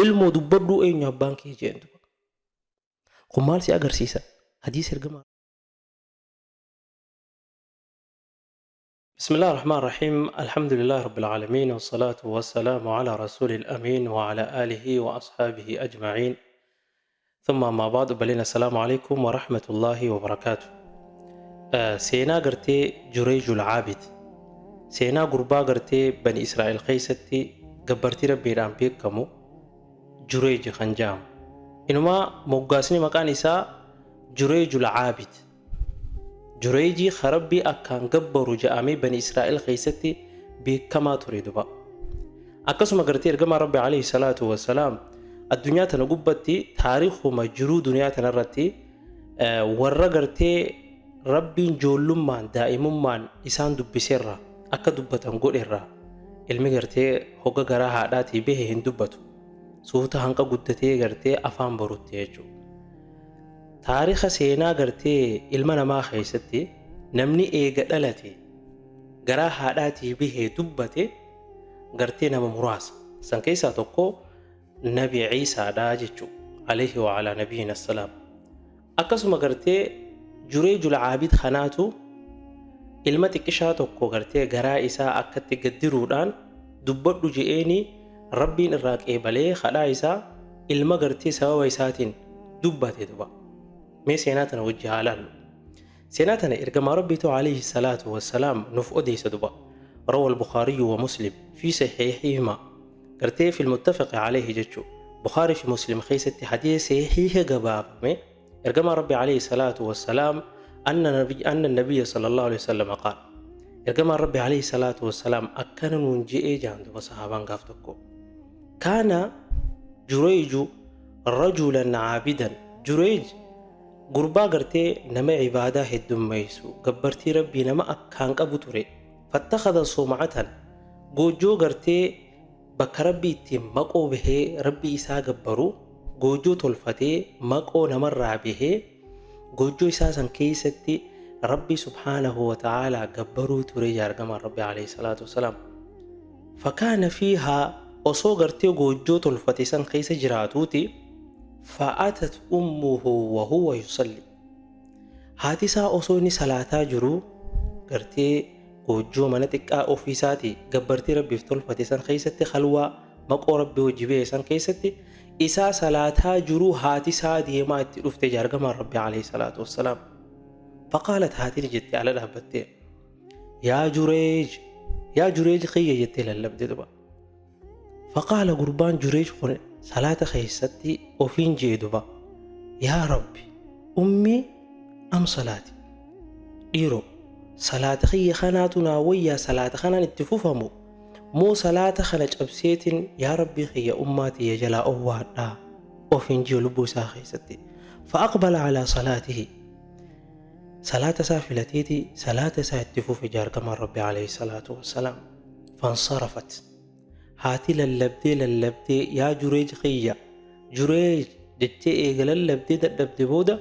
ilmoo dubbadhu eenyu abbaan kee jeen duba. Kun maal si agarsiisa? Hadiis ergamaa. بسم الله الرحمن الرحيم الحمد لله رب العالمين والصلاة والسلام على رسول الأمين وعلى آله وأصحابه أجمعين ثم ما بعد بلين السلام عليكم ورحمة الله وبركاته. سينا قرتي جريج العابد سينا قربا قرتي بني إسرائيل خيستي قبرتي ربي رام بيكمو جريج خنجام إنما موقاسني مكان إساء جريج العابد جريجي خربي أكان قبرو جامي بني إسرائيل خيستي بكما تريد با أكسو مقرتي رقم ربي عليه الصلاة والسلام الدنيا تنقبتي تاريخ مجرو دنيا تنرتي ورّا قرتي ربي جولمان دائممان إسان دب سرّا أكا دبتن قول إرّا علمي قرتي هوغا قراها داتي به هندبتو سوتا هنقا قدتي قرتي أفان بروتي يجو تاريخ سينا قرتي علمنا ما خيستي نمني إيقا دلتي قراها داتي به دبتي قرتي نما مراس سنكيسا توقو نبي عيسى داجتو عليه وعلى نبينا السلام أكسو مقرتي جريج العابد خناتو ilmati qishaa tokko gartee garaa isaa akkatti gaddiruudhaan dubbadhu je'eeni rabbiin irraa qeebalee kadhaa isaa ilma gartee sababa isaatiin dubbate duba. Mee seenaa tana wajji haa ilaallu. Seenaa tana ergamaa rabbiitu alayhi salaatu wassalaam nuuf odeessa duba. روى البخاري ومسلم في صحيحهما gartee في المتفق عليه جتشو بخاري في مسلم خيستي حديث صحيح قبابة ergamaa rabbi alayhi salaatu wassalaam أن النبي صلى الله عليه وسلم قال إرجما ربي عليه الصلاة والسلام أكن نجيء جاند وصحابان قافتكو كان جريج رجلا عابدا جريج قربا قرتي نما عبادة هدم ميسو قبرتي ربي نما أكان قبطري فاتخذ صومعة قوجو قرتي بك ربي تمقو به ربي إسا قبرو قوجو تلفتي مقو نمر به قوجو إساسا كيستي ربي سبحانه وتعالى قبروا تريجا رقم ربي عليه الصلاة والسلام فكان فيها أصوغرتي قوجو تلفتسا كيس جراتوتي فأتت أمه وهو يصلي هاتسا أصوني صلاة جرو قرتي قوجو منتك أوفيساتي قبرتي ربي تلفتسا كيستي خلوة مقو ربي وجبه سان كيستي إسا صلاة جرو هاتي سادي ما اتلفت جارقم ربي عليه الصلاة والسلام فقالت هاتي جتي على رهبتي يا جريج خي جتي للبدي دبا فقال قربان جريج خن صلاة خيستي وفين جيدبا يا ربي أمي أم صلاتي إيرو صلاة خي خناتنا ويا صلاة خنا نتفوفمو مو صلاة خلج أبسيت يا ربي خي أماتي يجلا أوادا وفين جيلبو ساخيستي فأقبل على صلاته صلاة سافلتيتي صلاة ساتفو في جار كما ربي عليه الصلاة والسلام فانصرفت هاتي للبدي يا جريج خي جريج جتي إيقل اللبدي دبدي بودا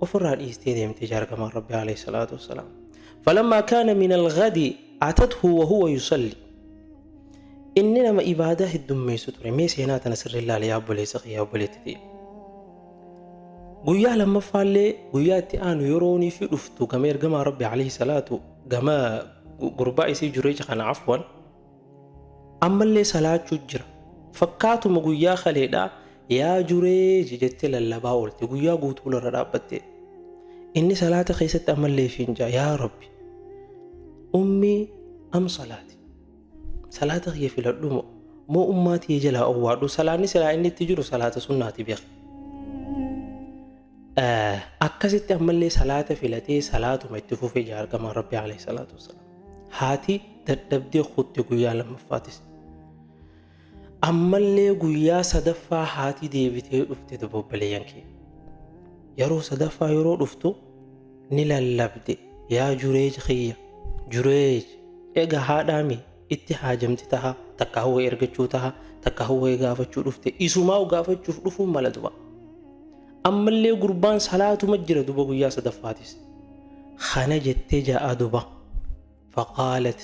وفران إيستيديم تجار كما ربي عليه الصلاة والسلام فلما كان من الغد أتته وهو يصلي إننا ما إبادة الدمي ستري ميس هنا تنسر الله لي أبو ليس يا أبو ليتدي قويا لما فعلي قويا تيانو يروني في رفتو كما يرقما ربي عليه الصلاة كما قربائي سي جريج خان عفوا أما اللي صلاة ججر فكاتو مقويا خليدا يا جريج جت للبا قلت قويا قوتو لرابطي إني صلاة خيست أما اللي فينجا يا ربي أمي أم صلاتي صلاة هي في الأردم مو أماتي يجلا أوادو صلاة نسلا إني تجرو صلاة سناتي بيخ أكست أمالي صلاة فيلتي صلاة ما يتفو في جار كما ربي عليه الصلاة والسلام هاتي تدبدي خطي قويا لما فاتس أمالي قويا صدفا هاتي ديبتي رفتي دبو بليانكي يرو صدفا يرو رفتو نلا اللبدي يا جريج خيا جريج إيقا هادامي itti haajamti taha takka hawwa ergachuu taha takka hawwa gaafachuu dhufte isumaa gaafachuuf dhufuun mala duba ammallee gurbaan salaatuma jira duba guyyaa sadaffaatis khana jettee ja'a duba faqaalat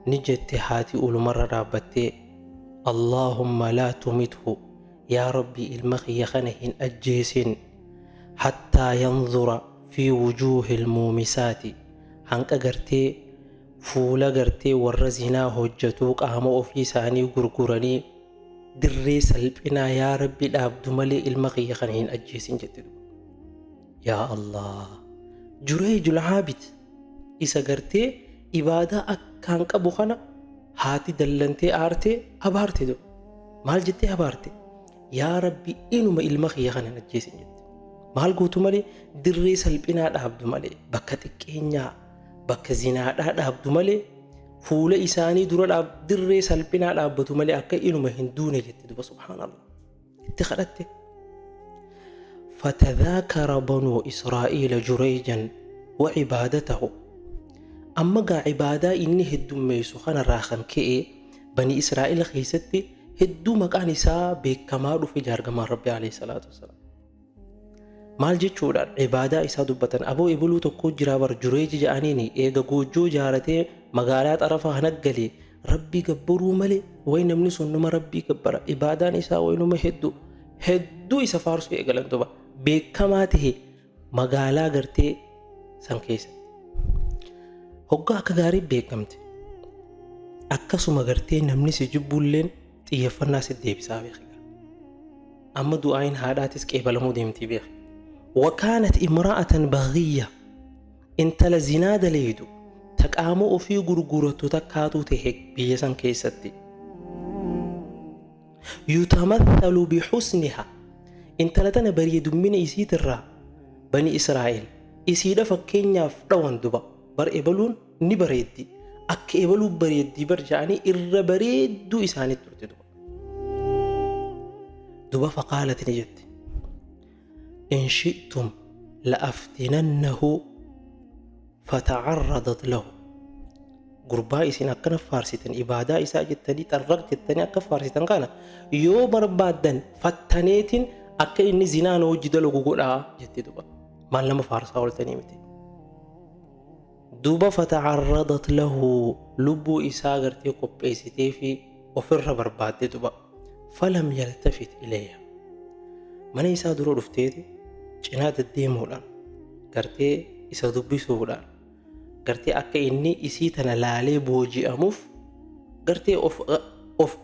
ni jette haati ulumarra dhaabbattee اللهم لا تمته يا ربي المخي خنهن أجيسن حتى ينظر في وجوه المومسات هنك قرتي فولا قرتي ورزنا هجتوك أهمو في ساني قرقراني دري سلبنا يا ربي الأبد ملي المخي خنهن أجيسن جتدو. يا الله جريج العابد إسا قرتي إبادة أكان قبو خنا هاتي دلنتي آرتي أبارتي دو مال جتي أبارتي يا ربي إنما المخي خنهن أجيسن جتدو maal gootu malee dirree salphinaa dhaabdu malee bakka xiqqeenyaa bakka zinaadhaa dhaabdu malee fuula isaanii dura dirree salphinaa dhaabbatu malee akka inuma hin duune jette duba subhaanallah itti kadhatte. فتذاكر بنو إسرائيل جريجا وعبادته أما قا عبادة إني هدو ميسو خانا راخن كئي بني إسرائيل خيستي هدو مكان إساء بكمال في جارقما ربي عليه الصلاة والسلام maal jechuudhaan ibaadaa isaa dubbatan aboo ibuluu tokko jira bar jureeji ja'aniini eega goojjoo jaaratee magaalaa xarafa hanaggalee rabbii gabbaruu malee way namni sun numa rabbii gabbara ibaadaan isaa way numa hedduu isa faarsu eegalan duba beekamaa ta'e magaalaa gartee san keessa hoggaa akka gaarii beekamte akkasuma gartee namni si jibbulleen xiyyeeffannaa si deebisaa beeka amma du'aayin haadhaatis qeebalamuu deemtii beeka. وكانت امرأة بغية انت لزناد ليدو تقامو في غرغرة تكاتو تهك بيسان كيستي يتمثل بحسنها انت لتنا بريد من إسيد الرا بني إسرائيل إسيد فكين يفدوان دوبا بر إبلون نبريدي أك إبلو بريدي برجعني إر بريد دو إساني ترتي دوبا فقالت نجد إن شئتم لأفتننه فتعرضت له قربا إسنا كنا فارستن إبادة إسا جتني ترق جتني أكا فارستن كان يو بربادن فتنيتن أكا إني زنان وجد له قولا جتي دوبا ما لما فارسا ولتني متي دوبا فتعرضت له لبو إسا غرتي قبئستي في وفر برباد دوبا فلم يلتفت إليها من إسا درو رفتيتي cinaa deddeemuudhaan gartee isa dubbisuudhaan gartee akka inni isii tana laalee booji'amuuf gartee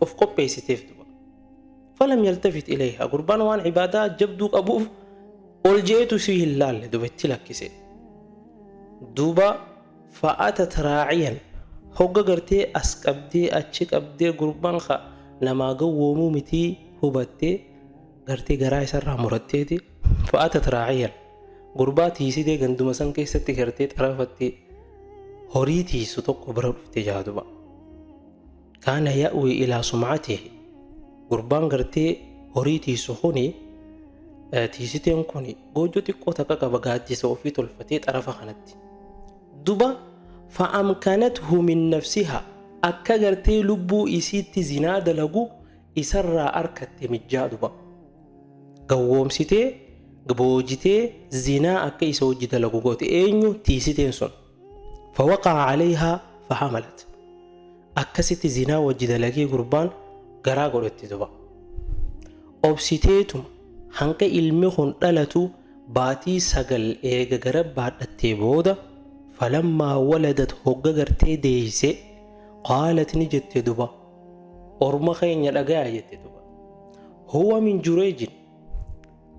of qopheessiteef duba falam yaltafit ilayha gurbaan waan ibaadaa jabduu qabuuf ol jeetu sii hin laalle duba itti lakkise duba fa'atat raaciyan hogga gartee as qabdee achi qabdee gurbaan ka namaa gawwoomuu mitii hubattee gartee garaa isarraa muratteeti فأتت راعيا قرباتي سيدي قندوما سن كيستي كرتي طرفتي هوريتي ستوك برا افتجادوا كان يأوي إلى سمعته قربان قرتي هوريتي سخوني تيسيتي انكوني قوجو تكو تكاكا بغاتي سوفي تلفتي طرف خانتي دوبا فأمكنته من نفسها أكا قرتي لبو إسيتي زناد لغو إسرى أركت مجادوا قوومسيتي قبوجتي زنا أكي سوجد لغوغوت إنيو تيسيتين سن فوقع عليها فحملت أكست زنا وجد لغي قربان غراغو اتدبا أبسيتيتم هنك علمي دلتو باتي سغل إيغا غرب بعد التيبودا فلما ولدت هوغا غرتي ديسي قالت نجت دبا أرمخين يلغا يتدبا هو من جريج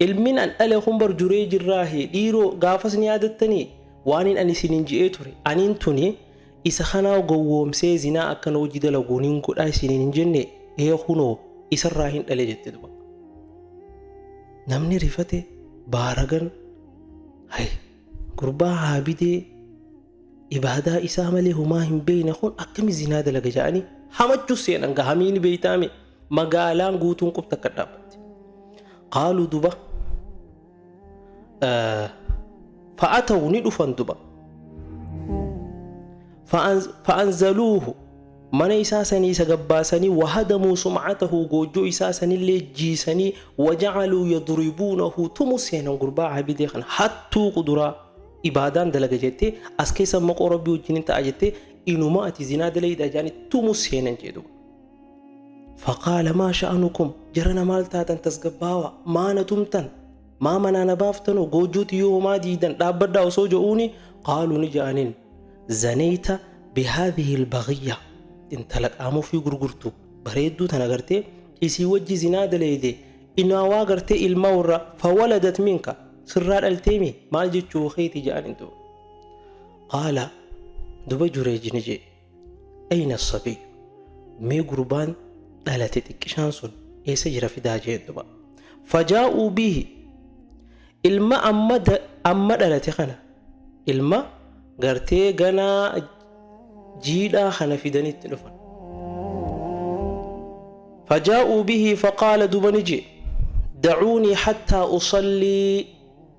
ilmin an dhale humbar juree jirraahe dhiiroo gaafas ni yaadattanii waanin ani isinin ji'ee ture aniin tuni isa kanaa gowwoomsee zinaa akkana hojii dalaguun hin godhaa isinin hin jenne hunoo isarraa hin dhale jette duba namni rifate baaragan hay gurbaa haabidee ibaadaa isaa malee humaa hin beeyne kun akkami zinaa dalaga ja'anii hamachuu seenan gahamiini beeytaame magaalaan guutuun qubta akka dhaabatte قالوا دبا فأتوا ندفن دبا فأنزلوه من إساسني سقباسني وهدموا سمعته قوجو إساسني اللي جيسني وجعلوا يضربونه تمسينا قربا عبيديخن حتى قدرا إبادان دلق جيتي أسكيسا مقربي وجنين تأجيتي إنو ما أتزنا دلي دجاني تمسينا جيدو فقال ما شأنكم جرنا مالتاتن تسقباوا ما نتمتن ما منانا بافتنو قوجوت يوما ديدن لابدا وسوجؤوني قالوا نجانين زنيت بهذه البغية انت لك آمو في قرقرتو بريدو تنغرتي إسي وجي زناد ليدي إنا واغرتي المورة فولدت منك سرار التيمي مال جيتشو خيتي جانين دو قال دبا جريج نجي أين الصبي مي قربان دالتي تكشان سن إيسا جرى في داجين دبا فجاءوا به الماء أما دالتي خنا الماء غرتي غنا جيدا خنا في داني التلفون فجاءوا به فقال دبنجي دعوني حتى أصلي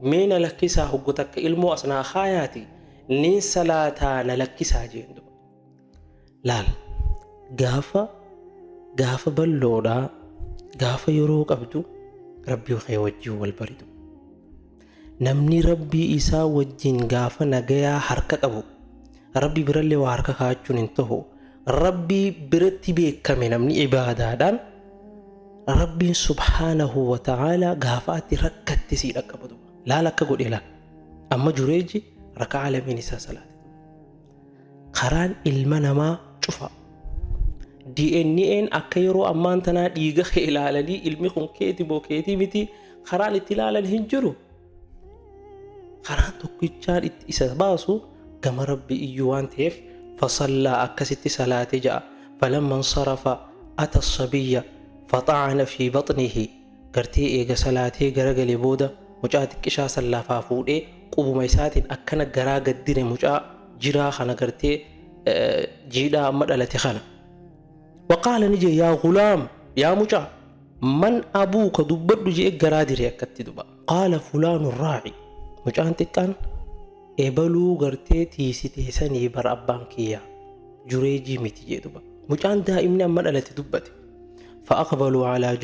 من لكسا هقتك إلمو أصنع خاياتي نين صلاتانا لكسا جين دبا لال غافة بلودا غافة يروك أبدو ربي وخي وجه والبردو نمني ربي إسا وجين غافة نغيا حركة أبو ربي برالي وحركة خاچون انتهو ربي برتي بيكامي نمني عبادة دان ربي سبحانه وتعالى غافاتي ركت سيدك أبدو لا لك قول إلا أما جريجي ركع على من إسا صلاة قران المنما شوفا DNA akka yeroo ammaan tanaa dhiiga ilaalanii ilmi kun keeti bokeetii miti karaan itti ilaalan hin jiru. Karaan tokkichaan itti isa baasu gama rabbi iyyuu waan ta'eef fasallaa akkasitti salaatee ja'a. فلما انصرف أتى الصبي فطعن في بطنه gartee eega salaatee garagalee booda mucaa xiqqishaa sallaafaa fuudhee qubuma isaatiin akkana garaa gaddire mucaa jiraa kana gartee jiidhaa amma dhalate kana. وقال نجي يا غلام يا مجا من أبوك دبر جي قرادر يكتي دبا قال فلان الراعي مجا أنت كان إبلو غرتي تيسي تيساني بر أبان كيا جريجي متي دبا مجا أنت دائما من ألت دبتي فأقبلوا على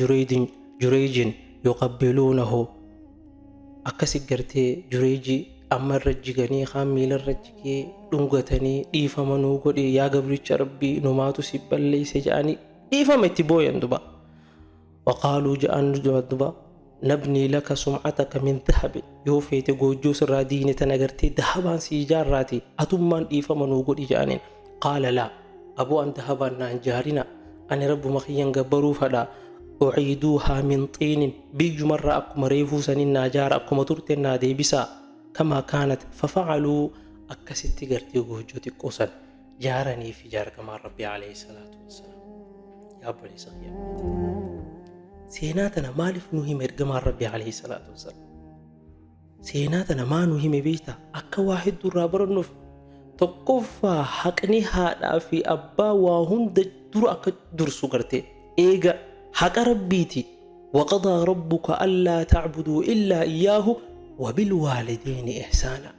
جريج يقبلونه أكسي غرتي جريجي أما الرجيغاني خاميل الرجيغي دونغتاني إيفا منو قولي يا قبريش ربي نماتو سيبال ليس جاني إيفا متبوين دبا وقالوا جان دبا نبني لك سمعتك من ذهب يوفيت قوجوس الرادين تنغرتي ذهبان سيجار راتي أتمان إيفا منو قولي جانين قال لا أبو أن ذهبان نانجارنا أن رب مخيان قبرو فلا أعيدوها من طين بيجو مرة أكو مريفو سنين ناجار أكو مطورتين نادي بسا كما كانت ففعلوا أكست قرتي وجوتي قوسا جارني في جار كما ربي عليه الصلاة والسلام يا بني صغير سيناتنا مالف نهم كما ربي عليه الصلاة والسلام سيناتنا ما نهم بيتا أكا واحد درابر النف تقفى حقني هذا في أبا وهند در أكا درسو قرتي إيغا حق ربيتي وقضى ربك ألا تعبدوا إلا إياه وبالوالدين إحسانا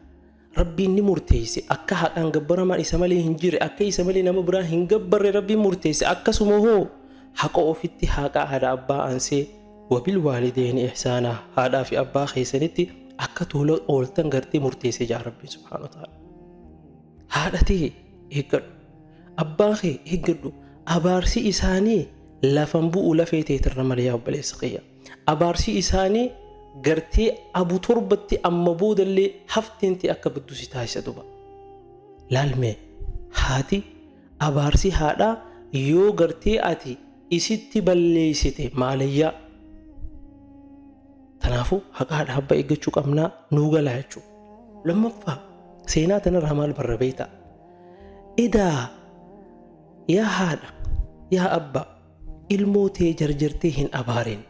ربي نمرتيسي أكا حقا نقبر ما إسمالي هنجيري أكا إسمالي نمبرا هنقبر ربي مرتيسي أكا سموه حقا أفتي حقا هذا أبا أنسي وبالوالدين إحسانا هذا في أبا خيسانتي أكا تولو أولتن غرتي مرتيسي جا ربي سبحانه وتعالى هذا تيه هكذا أبا خي هكذا أبارسي إساني لفنبو لفيتي ترمال يا أبا ليسقيا أبارسي إساني gartee abu torbatti amma boodallee hafteenti akka baddusi taasisa duba laalmee haati abaarsi haadhaa yoo gartee ati isitti balleessite maalayyaa tanaafu haqa haadha habba eeggachuu qabnaa nuu galaa jechuudha. Lammaffaa seenaa tanarraa maal barra beektaa idaa yaa haadha yaa abbaa ilmoo tee jarjartee hin abaareen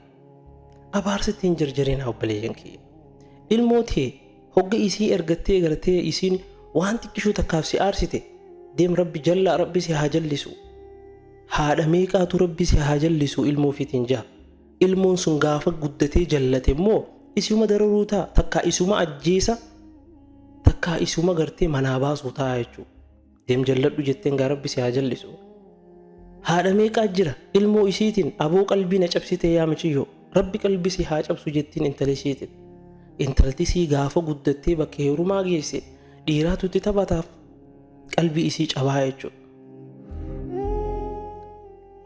abaarsitiin jarjareen obboleeyyan kiyya ilmootee hogga isii ergattee gartee isiin waan xiqqishuu takkaaf si aarsite deem rabbi jalla rabbi si haa jallisu haadha meeqaatu rabbi si haa jallisu ilmoo fiitiin jaa ilmoon sun gaafa guddatee jallate immoo isuma dararuu ta'a takkaa isuma ajjeesa takkaa isuma gartee manaa baasuu ta'a jechuudha deem jalladhu jetteen gaa rabbi si haa jallisu haadha meeqaa jira ilmoo isiitiin aboo qalbii na cabsite yaa michiyyoo rabbi qalbii si haa cabsu jettiin intalisiitiin intalti sii gaafa guddattee bakka heerumaa geesse dhiiraatutti taphataaf qalbii isii cabaa jechuudha.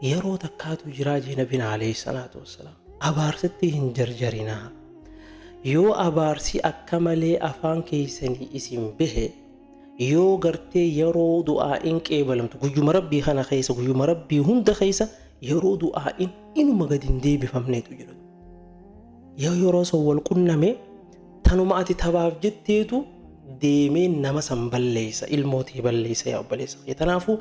yeroo takkaatu jiraa jee nabiin alayhi salaatu wassalaam abaarsitti hin jarjarinaa yoo abaarsi akka malee afaan keessanii isin bahe yoo gartee yeroo du'aa'iin qeebalamtu guyyuma rabbii kana keessa guyyuma rabbii hunda keessa yeroo du'aa'iin inuma gadi hin deebifamneetu jira yeroo san wal qunname tanuma ati tabaaf jetteetu deemee nama san balleessa ilmootii balleessa yaa obboleessa kee kanaafuu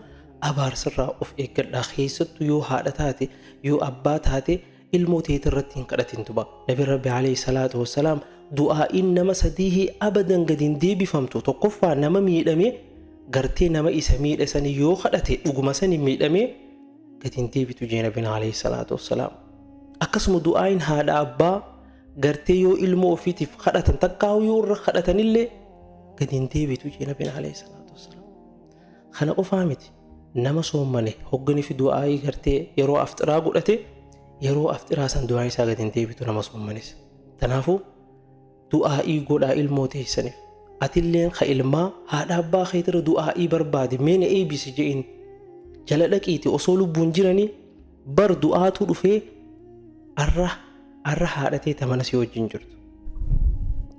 abaarsirraa of eeggadhaa keessattuu yoo haadha taate yoo abbaa taate ilmooteet irratti hin kadhatin tuba nabi rabbi alayhi salaatu wassalaam du'aa'iin nama sadii abadan gadi hin deebifamtu tokkoffaa nama miidhame gartee nama isa miidhe sanii yoo kadhate dhuguma sanii miidhame gadi hin deebitu jee nabiin alayhi salaatu wassalaam akkasuma du'aa'iin haadha abbaa gartee yoo ilmoo ofiitiif kadhatan takkaa yoo irra kadhatanillee gadi hin deebitu jee nabiin alayhi salaatu wassalaam kana qofaa miti nama soommane hogganif du'aa'ii gartee yeroo afxiraa godhate yeroo afxiraa san du'aa'ii isaa gadi hin deebitu nama soommanis kanaafuu du'aa'ii godhaa ilmoo teessaniif atilleen ka ilmaa haadha abbaa keetira du'aa'ii barbaade meena eebisi je'in jala dhaqiiti osoo lubbuun jiranii bar du'aatu dhufee arra haadhatee tamana si wajjin jirtu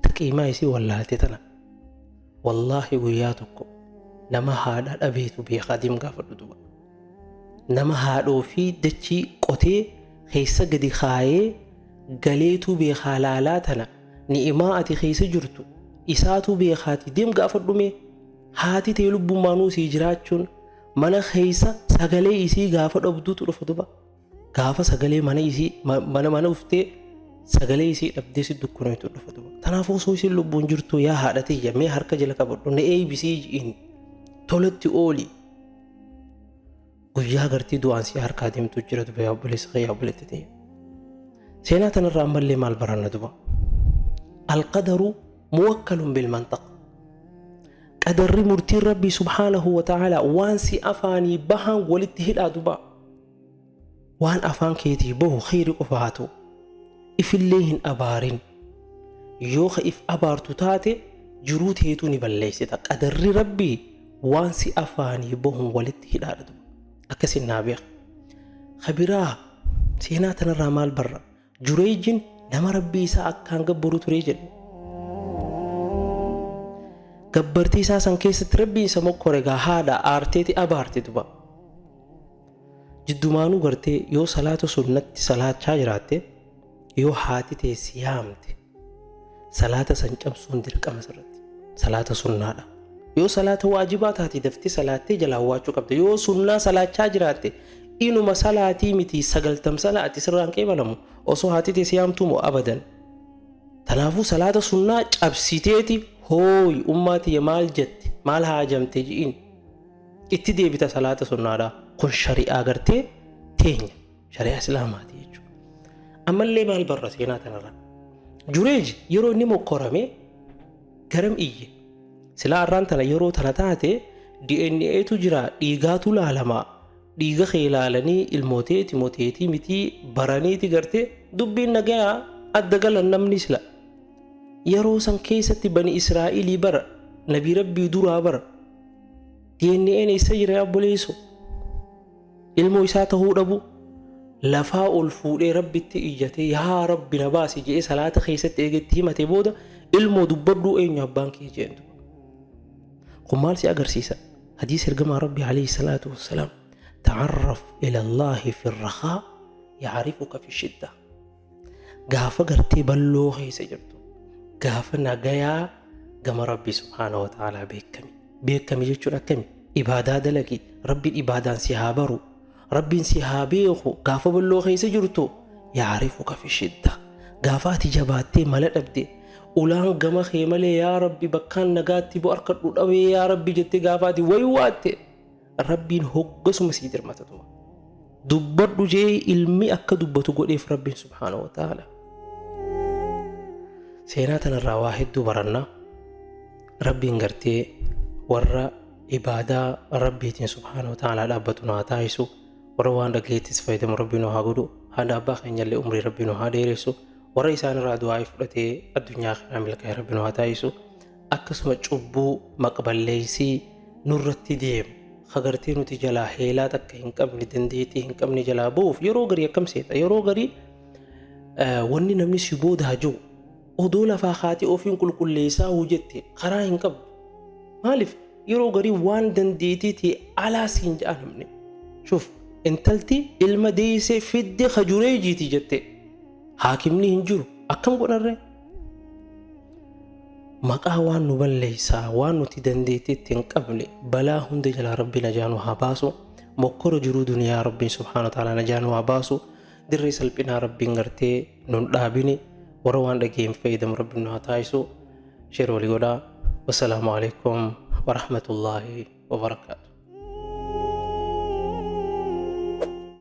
taqiimaa isii wallaalte tana wallaahi guyyaa tokko nama haadha dhabeetu beekaa deem gaafadhu duba nama haadhoo fi dachii qotee keessa gadi kaayee galeetu beekaa laalaa tana ni'imaa ati keessa jirtu isaatu beekaati deem gaafadhume haati ta'e lubbummaanuu sii jiraachuun mana keessa sagalee isii gaafa dhabduutu dhufa duba gaafa sagalee mana isii mana uftee sagalee isii dhabdee si dukkuneetu dhufa duba kanaafuu osoo isin lubbuun jirtu yaa haadha tiyya mee harka jala qabadhu na eebisii ji'in tolatti ooli guyyaa gartii du'aan si harkaa deemtu jira duba yaa obboleessa kee yaa obboleetti ta'e seenaa tanarraa ammallee maal baranna duba alqadaru muwakkalun bilmantaq qadarri murtiin rabbii subhaanahu wa ta'aalaa waan si afaanii bahan walitti hidhaa duba waan afaan keetii bahu khayri qofa haa ta'u ifillee hin abaarin yoo ka if abaartu taate jiruu teetuu ni balleessita qadarri rabbii waan si afaanii bahun walitti hidhaadha duba akkasin naa beeka khabiraa seenaa tanarraa maal barra Jureejin nama rabbii isaa akkaan gabbaru ture jedhe gabbartii isaa san keessatti rabbii isa mokkore gaa haadha aarteeti abaarte duba jiddumaanuu gartee yoo salaata sunnatti salaachaa jiraatte yoo haati tee siyaamte salaata san cabsuun dirqama sirratti salaata sunnaadha yoo salaata waajibaa taati dafti salaattee jalaa waachuu qabda yoo sunnaa salaachaa jiraatte inuma salaatii miti 90 salaati sirraan qeebalamu osoo haati tee siyaamtu moo abadan tanaafuu salaata sunnaa cabsiteeti hooy ummaati maal jette maal haajamte ji'in itti deebita salaata sunnaadha kun shari'aa gartee teenya shari'aa islaamaati jechuudha ammallee maal barra seenaa tanarra Jureej yeroo inni mokkorame garam iyye silaa arraan tana yeroo tana taate DNAtu jira dhiigaatu laalamaa dhiiga kee ilaalanii ilmooteeti mooteetii miti baraniiti gartee dubbiin nagayaa adda galan namni sila yeroo san keessatti bani Israa'ilii bara nabii rabbii duraa bara DNA isa jira obboleessu ilmoo isaa ta'uu dhabu lafaa ol fuudhee rabbitti iyyatee yaa rabbi na baasi jedhee salaata keessatti eegetti himate booda ilmoo dubbadhuu eenyu abbaan kee jeentu kun maal si agarsiisa hadiis ergamaa rabbii alayhi salaatu wassalaam تعرف إلى الله في الرخاء يعرفك في الشدة غافا غرتي بلو خيسا جرتو غافا نغايا غما ربي سبحانه وتعالى بيكمي جيتشون أكمي إبادة دلقي ربي إبادة سيهابرو ربي سيهابيخو غافا بلو خيسا جرتو يعرفك في الشدة غافا تجاباتي ملت أبدي ulaan gama keemalee yaa rabbi bakkaan nagaatti bu arkadhu dhawee yaa rabbi jettee gaafaati waywaatte rabbiin hoggasuma sii dirmatatu dubbadhu jee ilmi akka dubbatu godheef rabbiin subhaanahu wa ta'ala seenaa tanarraa waa hedduu baranna rabbiin gartee warra ibaadaa rabbiitiin subhaanahu wa ta'ala dhaabbatu naa taayisu warra waan dhaggeettis fayyadamu rabbiin haa godhu haadha abbaa keenyallee umrii rabbiin haa dheeressu warra isaan irraa du'aa fudhatee addunyaa kana milkaa'ee rabbiin haa taayisu akkasuma cubbuu maqballeessii nurratti deemu خغرتي نتي جلا حيلاتك هن قبني دنديتي هن قبني جلا بوف يرو غري كم سيتا يرو غري wanni namni si booda hajuu odoo lafaa kaatee ofiin qulqulleessaa hojjette karaa hin qabu. Maaliif yeroo garii waan dandeetiitii alaa siin ja'a namni. Shuf intalti ilma deessee fidde hajuree jiiti jette haakimni hin jiru akkam godharree. Maqaa waan nu balleessaa waan nuti dandeetiitti hin qabne balaa hunda jalaa rabbi najaanu haa baasu. Mokkora jiruu duniyaa rabbiin subhaanahu wa ta'ala najaanu haa baasu. dirree salphinaa rabbiin gartee nun dhaabini warra waan dhageen fayyadamu rabbiin nu haa taasisu. Sheer walii godhaa. Wassalaamu alaikum wa rahmatullaahi wa barakaatu.